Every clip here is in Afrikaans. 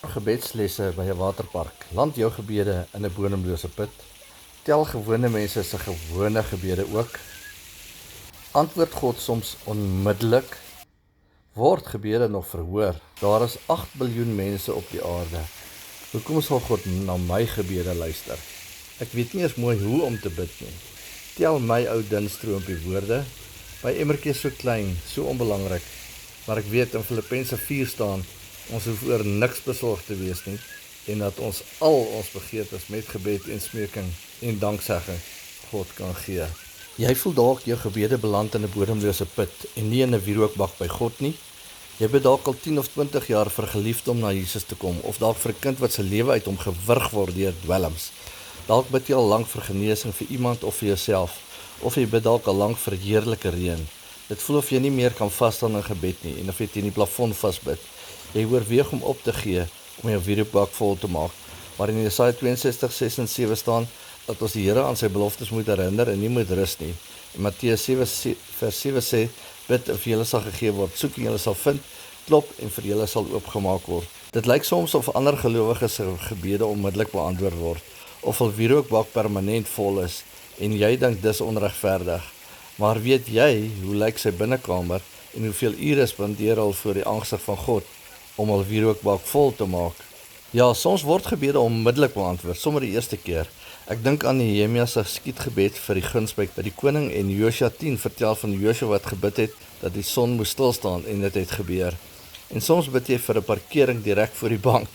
Gebedslesse by 'n waterpark. Land jou gebede in 'n bodemlose put. Tel gewone mense se gewone gebede ook. Antwoord God soms onmiddellik. Word gebede nog verhoor? Daar is 8 biljoen mense op die aarde. Hoekom sal God na my gebede luister? Ek weet nie eens mooi hoe om te bid nie. Tel my ou dun stroompie woorde. My emmertjie is so klein, so onbelangrik. Maar ek weet in Filippense 4 staan, ons hoef oor niks besorg te wees nie, en dat ons al ons begeertes met gebed en smeking en danksegging God kan gee. Jy voel dalk jou gebede beland in 'n bodemlose put en nie in 'n wierookbak by God nie. Jy bid dalk al 10 of 20 jaar vir 'n geliefde om na Jesus te kom, of dalk vir 'n kind wat se lewe uit hom gewurg word deur dwelms. Dalk bid jy al lank vir genesing vir iemand of vir jouself, of jy bid dalk al lank vir heerlike reën. Dit voel of jy nie meer kan vasstaan in gebed nie, en of jy teen die plafon vasbid. Jy oorweeg om op te gee, om jou wierookbak vol te maak, maar in Jesaja 62:6 en 7 staan, dat ons die Here aan sy beloftes moet herinner en nie moet rus nie. En Matteus 7:7 sê, bid en vir julle sal gegee word, soek en julle sal vind, klop en vir julle sal oopgemaak word. Dit lyk soms of ander gelowiges se gebede onmiddellik beantwoord word, of hul wierookbak permanent vol is, en jy dink dis onregverdig. Maar weet jy, hoe lyk sy binnekamer, en hoeveel ure spandeer al voor die aangesig van God, om hul wierookbak vol te maak? Ja, soms word gebede onmiddellik beantwoord, sommer die eerste keer. Ek dink aan Nehemia se skietgebed vir die guns by die koning, en Josua 10 vertel van Josua wat gebid het, dat die son moes stilstaan, en dit het gebeur. En soms bid jy vir 'n parkering direk voor die bank,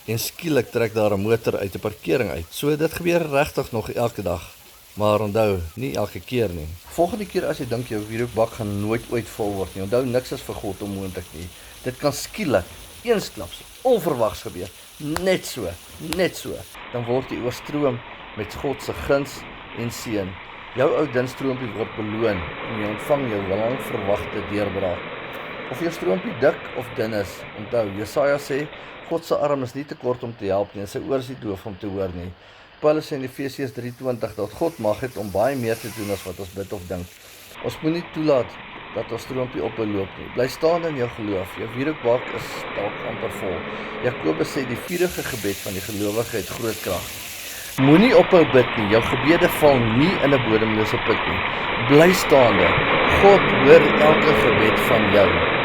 en skielik trek daar 'n motor uit 'n parkering uit. So dit gebeur regtig nog elke dag. Maar onthou, nie elke keer nie. Volgende keer as jy dink jou wierookbak gaan nooit ooit vol word nie, onthou niks is vir God onmoontlik nie. Dit kan skielik, eensklaps, onverwags gebeur. Net so. Dan word jy oorstroom met God se guns en seën. Jou ou dun stroompie word beloon en jy ontvang jou lang verwagte deurbraak. Of jou stroompie dik of dun is, onthou, Jesaja sê, God se arm is nie te kort om te help nie, en sy oor is nie doof om te hoor nie. Paulus sê in Efesiërs 3:20 dat God mag het om baie meer te doen as wat ons bid of dink. Ons moet nie toelaat dat ons stroompie ophou loop nie. Bly staan in jou geloof. Jou wierookbak is dalk amper vol. Jakobus sê die vurige gebed van die gelowige het groot krag. Moenie ophou bid nie. Jou gebede val nie in 'n bodemlose put nie. Bly staande. God hoor elke gebed van jou.